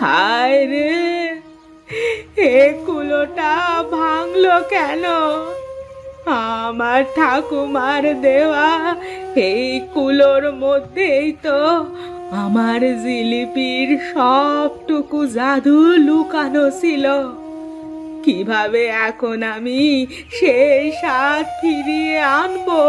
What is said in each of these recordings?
হায় রে, এ কুলোটা ভাঙলো কেন? আমার ঠাকুমার দেওয়া এই কুলোর মধ্যেই তো আমার জিলিপির সবটুকু জাদু লুকানো ছিল। কিভাবে এখন আমি সেই স্বাদ ফিরিয়ে আনবো?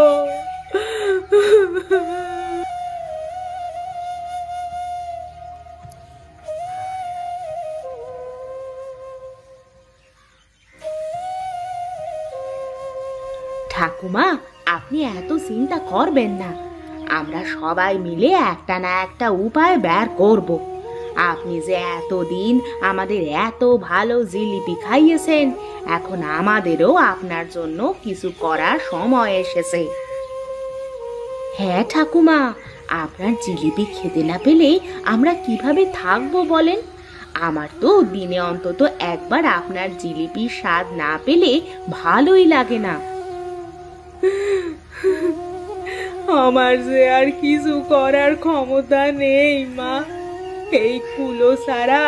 ঠাকুমা, আপনি এত চিন্তা করবেন না। আমরা সবাই মিলে একটা না একটা উপায় বের করব। আপনি যে এতদিন আমাদের এত ভালো জিলিপি খাইয়েছেন, এখন আমাদেরও আপনার জন্য কিছু করার সময় এসেছে। হ্যাঁ ঠাকুমা, আপনার জিলিপি খেতে না পেলে আমরা কিভাবে থাকবো বলেন? আমার তো দিনে অন্তত একবার আপনার জিলিপির স্বাদ না পেলে ভালোই লাগে না। আমার যে আর কিছু করার ক্ষমতা নেই মা। এই কুলো ছাড়া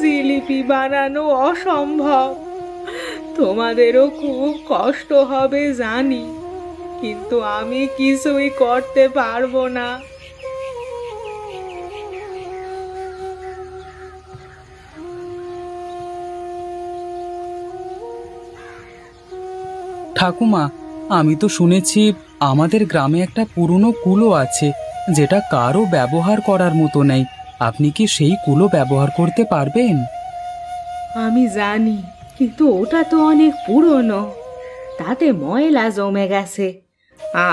জিলিপি বানানো অসম্ভব। তোমাদেরও খুব কষ্ট হবে জানি, কিন্তু আমি কিছুই করতে পারবো না। ঠাকুমা, আমি তো শুনেছি আমাদের গ্রামে একটা পুরনো কুলো আছে যেটা কারো ব্যবহার করার মতো নেই। আপনি কি সেই কুলো ব্যবহার করতে পারবেন? আমি জানি, কিন্তু ওটা তো অনেক পুরনো, তাতে ময়লা জমে গেছে।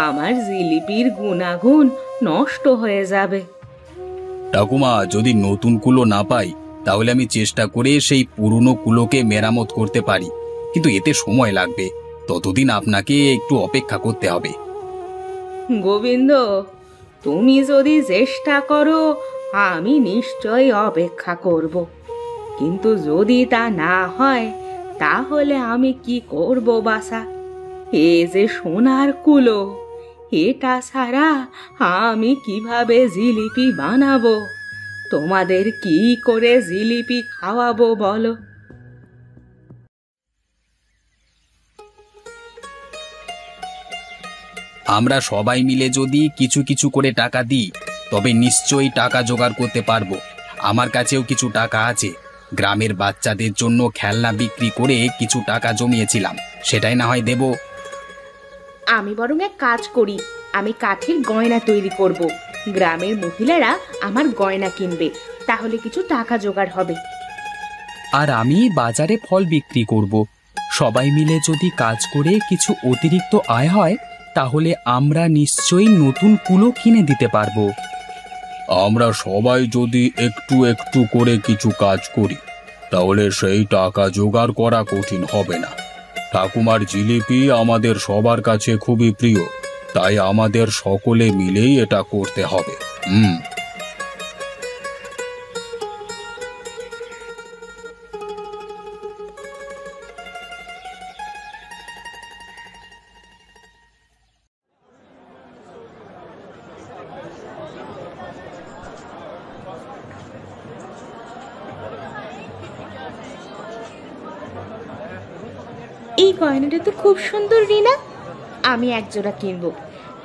আমার জিলিপির গুণাগুণ নষ্ট হয়ে যাবে। ঠাকুমা, যদি নতুন কুলো না পাই তাহলে আমি চেষ্টা করে সেই পুরনো কুলোকে মেরামত করতে পারি, কিন্তু এতে সময় লাগবে। ততদিন আপনাকে একটু অপেক্ষা করতে হবে। গোবিন্দ, তুমি যদি চেষ্টা করো আমি নিশ্চয়ই অপেক্ষা করব, কিন্তু যদি তা না হয় তাহলে আমি কি করব বাসা? এ যে সোনার কুলো, এটা ছাড়া আমি কিভাবে জিলিপি বানাবো? তোমাদের কি করে জিলিপি খাওয়াবো বলো? আমরা সবাই মিলে যদি কিছু কিছু করে টাকা দিই তবে নিশ্চয়ই টাকা জোগাড় করতে পারবো। আমার কাছেও কিছু টাকা আছে। গ্রামের বাচ্চাদের জন্য খেলনা বিক্রি করে কিছু টাকা জমিয়েছিলাম, সেটাই না হয় দেব। আমি বরং এক কাজ করি, আমি কাঠের গয়না তৈরি করব। গ্রামের মহিলারা আমার গয়না কিনবে, তাহলে কিছু টাকা জোগাড় হবে। আর আমি বাজারে ফল বিক্রি করব। সবাই মিলে যদি কাজ করে কিছু অতিরিক্ত আয় হয় তাহলে আমরা নিশ্চয়ই নতুন কুলো কিনে দিতে পারবো। আমরা সবাই যদি একটু একটু করে কিছু কাজ করি তাহলে সেই টাকা জোগাড় করা কঠিন হবে না। ঠাকুমার জিলিপি আমাদের সবার কাছে খুবই প্রিয়, তাই আমাদের সকলে মিলেই এটা করতে হবে। এই গয়নাটা তো খুব সুন্দর রিনা, আমি একজোড়া কিনবো।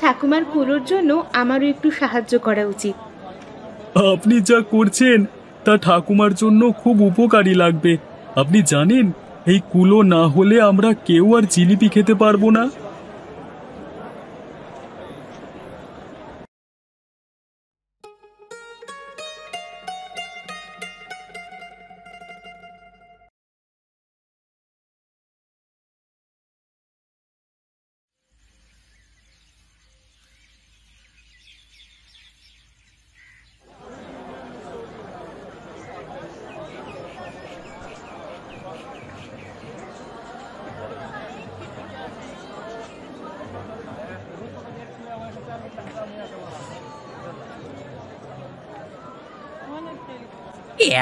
ঠাকুমার কুলোর জন্য আমারও একটু সাহায্য করা উচিত। আপনি যা করছেন তা ঠাকুমার জন্য খুব উপকারী লাগবে। আপনি জানেন, এই কুলো না হলে আমরা কেউ আর জিলিপি খেতে পারবো না।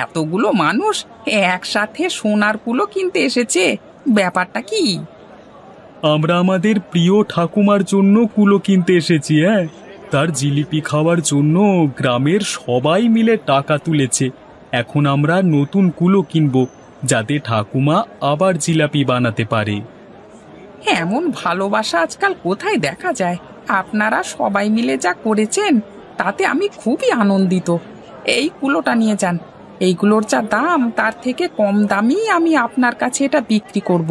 এতগুলো মানুষ একসাথে সোনার কুলো কিনতে এসেছে, ব্যাপারটা কি? আমরা আমাদের প্রিয় ঠাকুমার জন্য কুলো কিনতে এসেছি। তার জিলিপি খাওয়ার জন্য গ্রামের সবাই মিলে টাকা তুলেছে। এখন আমরা নতুন কুলো কিনবো, যাতে ঠাকুমা আবার জিলাপি বানাতে পারে। এমন ভালোবাসা আজকাল কোথায় দেখা যায়। আপনারা সবাই মিলে যা করেছেন তাতে আমি খুবই আনন্দিত। এই কুলোটা নিয়ে যান। এইগুলোর যা দাম তার থেকে কম দামেই আমি আপনার কাছে এটা বিক্রি করব।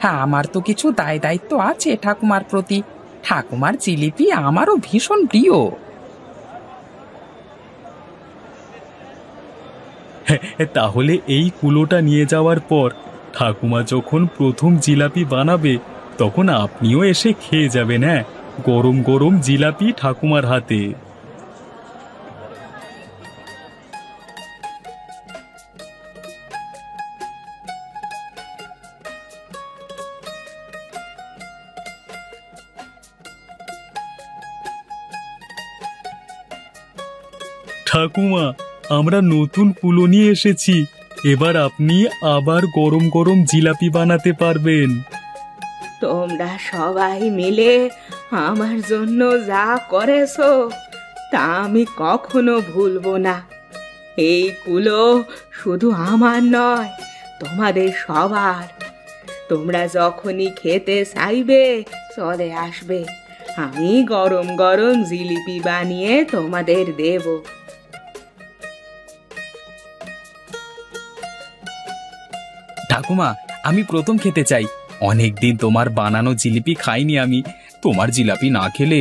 হ্যাঁ, আমার তো কিছু দায় দায়িত্ব আছে ঠাকুমার প্রতি। ঠাকুমার জিলিপি আমারও ভীষণ প্রিয়। তাহলে এই কুলোটা নিয়ে যাওয়ার পর ঠাকুমা যখন প্রথম জিলাপি বানাবে, তখন আপনিও এসে খেয়ে যাবেন। হ্যাঁ, গরম গরম জিলাপি ঠাকুমার হাতে। ঠাকুমা, আমরা নতুন কুলো নিয়ে এসেছি। এবার আপনি আবার গরম গরম জিলাপি বানাতে পারবেন। তোমরা সবাই মিলে আমার জন্য যা করেছো তা আমি কখনো ভুলবো না। এই কুলো শুধু আমার নয়, তোমাদের সবার। তোমরা যখনই খেতে চাইবে চলে আসবে, আমি গরম গরম জিলিপি বানিয়ে তোমাদের দেব। ঠাকুমা, আমি প্রথম খেতে চাই। অনেকদিন তোমার বানানো জিলিপি খাইনি আমি। তোমার জিলাপি না খেলে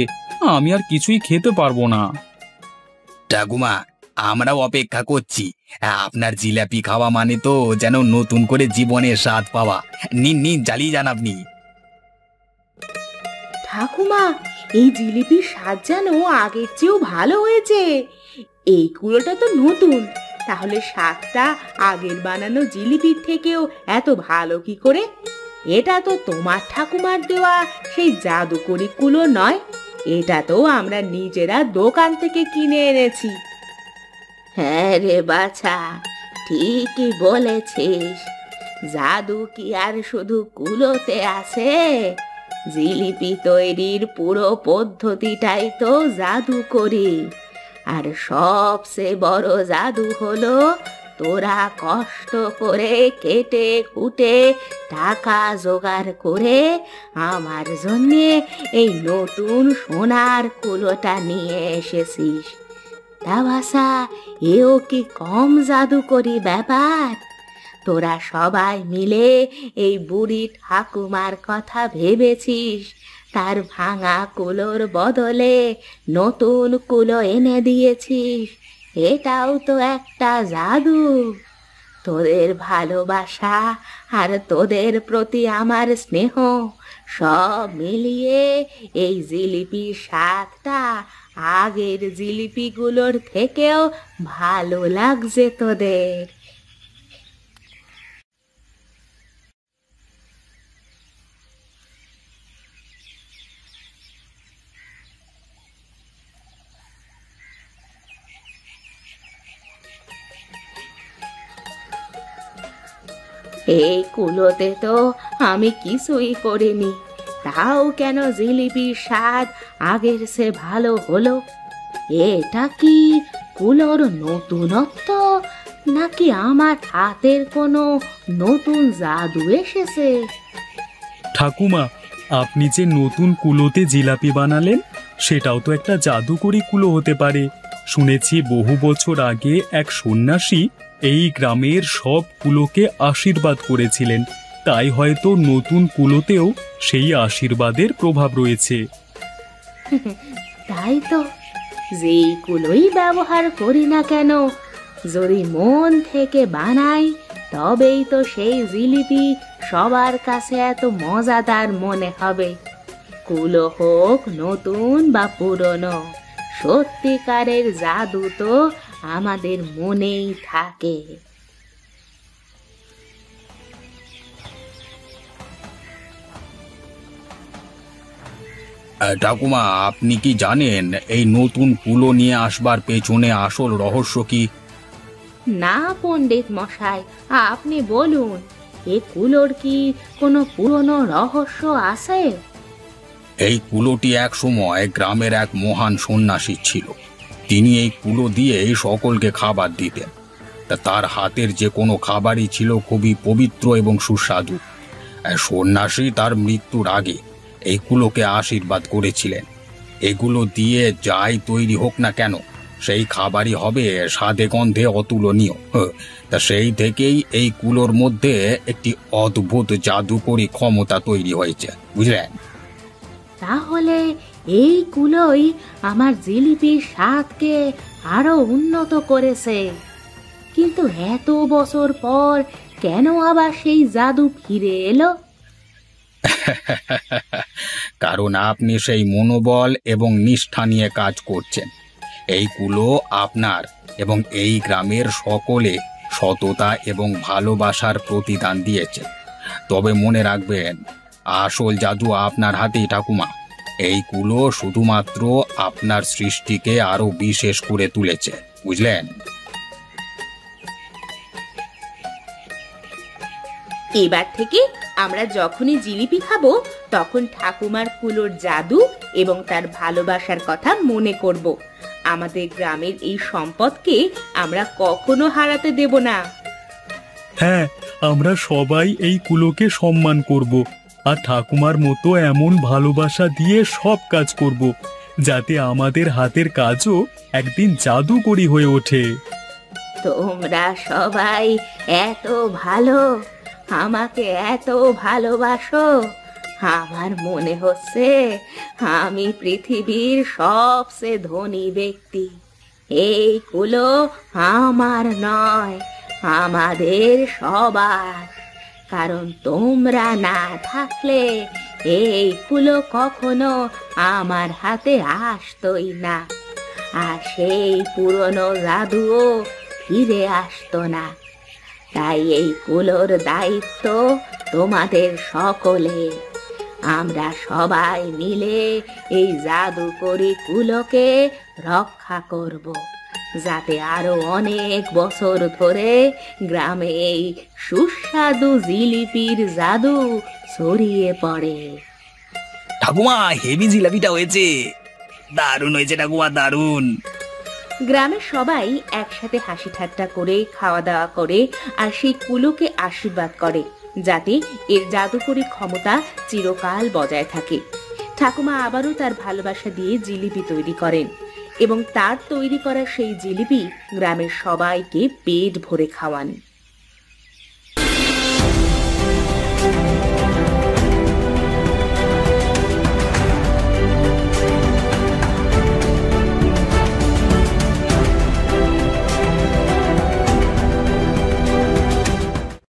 আমি আর কিছুই খেতে পারবো না। ঠাকুমা, আমরাও অপেক্ষা করছি। আপনার জিলাপি খাওয়া মানে তো যেন নতুন করে জীবনের স্বাদ পাওয়া। নিন নিন, জ্বালিয়ে যান আপনি। ঠাকুমা, এই জিলিপির স্বাদ যেন আগের চেয়েও ভালো হয়েছে। এই কুলোটা তো নতুন, তাহলে স্বাদটা আগের বানানো জিলিপির থেকেও এত ভালো কি করে? এটা তো তোমার ঠাকুমার দেওয়া সেই জাদুকরি কুলো নয়, এটা তো আমরা নিজেরা দোকান থেকে কিনে এনেছি। হ্যাঁ রে বাছা, ঠিকই বলেছিস। জাদু কি আর শুধু কুলোতে আছে? জিলিপি তৈরির পুরো পদ্ধতিটাই তো জাদু করি। আর সবচেয়ে বড় জাদু হলো তোরা কষ্ট করে কেটে কুটে টাকা জোগাড় করে আমার জন্যে এই নতুন সোনার কুলোটা নিয়ে এসেছিস। তা বাসা, এও কি কম জাদুকরি ব্যাপার? তোরা সবাই মিলে এই বুড়ি ঠাকুমার কথা ভেবেছিস, তার ভাঙা কুলোর বদলে নতুন কুলো এনে দিয়েছিস। এটাও তো একটা জাদু। তোদের ভালোবাসা আর তোদের প্রতি আমার স্নেহ সব মিলিয়ে এই জিলিপির স্বাদটা আগের জিলিপিগুলোর থেকেও ভালো লাগছে তোদের। এই কুলোতে তো আমি কিছুই করিনি, তাও কেন জিলিপির স্বাদ আগের সে ভালো হলো? এটা কি কুলোর নতুনত্ব, নাকি আমার হাতের কোনো নতুন জাদু এসেছে? ঠাকুমা, আপনি যে নতুন কুলোতে জিলাপি বানালেন, সেটাও তো একটা জাদুকরি কুলো হতে পারে। শুনেছি বহু বছর আগে এক সন্ন্যাসী এই গ্রামের সব কুলোকে আশীর্বাদ করেছিলেন। তাই হয়তো নতুন কুলোতেও সেই আশীর্বাদের প্রভাব রয়েছে। তাই তো, যেই কুলোই ব্যবহার করি না কেন, যদি মন থেকে বানাই তবেই তো সেই জিলিপি সবার কাছে এত মজাদার মনে হবে। কুলো হোক নতুন বা পুরনো, সত্যিকারের জাদু তো আমাদের মনেই থাকে। ঠাকুমা, আপনি কি জানেন এই নতুন কুলো নিয়ে আসবার পেছনে আসল রহস্য কি? না পণ্ডিত মশাই, আপনি বলুন, এ কুলোর কি কোনো পুরনো রহস্য আছে? এই কুলোটি এক সময় গ্রামের এক মহান সন্ন্যাসী ছিল। তিনি এই কুলো দিয়ে সকলকে খাবার দিতেন। তা তার হাতের যে কোনো খাবারই ছিল খুবই পবিত্র এবং সুস্বাদু। সন্ন্যাসী তার মৃত্যুর আগে এই কুলোকে আশীর্বাদ করেছিলেন, এগুলো দিয়ে যাই তৈরি হোক না কেন সেই খাবারই হবে স্বাদে গন্ধে অতুলনীয়। তা সেই থেকেই এই কুলোর মধ্যে একটি অদ্ভুত জাদুকরী ক্ষমতা তৈরি হয়েছে, বুঝলেন? তাহলে এই কুলোই আমার জিলিপির স্বাদকে আরো উন্নত করেছে। কিন্তু এত বছর পর কেন আবার সেই জাদু ফিরে এলো? কারণ আপনি সেই মনোবল এবং নিষ্ঠা নিয়ে কাজ করছেন। এই কুলো আপনার এবং এই গ্রামের সকলে সততা এবং ভালোবাসার প্রতিদান দিয়েছে। তবে মনে রাখবেন, আসল জাদু আপনার হাতেই ঠাকুমা। এই কুলো শুধুমাত্র আপনার সৃষ্টিকে আরো বিশেষ করে তুলেছে, বুঝলেন? এবার থেকে আমরা যখনই জিলিপি খাবো তখন ঠাকুমার কুলোর জাদু এবং তার ভালোবাসার কথা মনে করব। আমাদের গ্রামের এই সম্পদকে আমরা কখনো হারাতে দেব না। হ্যাঁ, আমরা সবাই এই কুলোকে সম্মান করব আর ঠাকুমার মতো এমন ভালোবাসা দিয়ে সব কাজ করব যাতে আমাদের হাতের কাজও একদিন জাদুকরি হয়ে ওঠে। তোমরা সবাই এত ভালো, আমাকে এত ভালোবাসো, আমার মনে হচ্ছে আমি পৃথিবীর সবচেয়ে ধনী ব্যক্তি। এই কুলো আমার নয়, আমাদের সবার। কারণ তোমরা না থাকলে এই কুলো কখনো আমার হাতে আসতোই না, আর সেই পুরনো জাদুও ফিরে আসতো না। তাই এই কুলোর দায়িত্ব তোমাদের সকলের। আমরা সবাই মিলে এই জাদুকরি কুলোকে রক্ষা করব, যাতে আরো অনেক বছর ধরে গ্রামে এই সুস্বাদু জিলিপির জাদু ছড়িয়ে পড়ে। ঠাকুমা, হেভি জিলাপিটা হয়েছে, দারুণ হয়েছে ঠাকুমা, দারুণ। গ্রামের সবাই একসাথে হাসি ঠাট্টা করে খাওয়া দাওয়া করে আর সেই কুলোকে আশীর্বাদ করে যাতে এর জাদুকরী ক্ষমতা চিরকাল বজায় থাকে। ঠাকুমা আবারও তার ভালোবাসা দিয়ে জিলিপি তৈরি করেন এবং তার তৈরি করা সেই জিলিপি গ্রামের সবাইকে পেট ভরে খাওয়ান।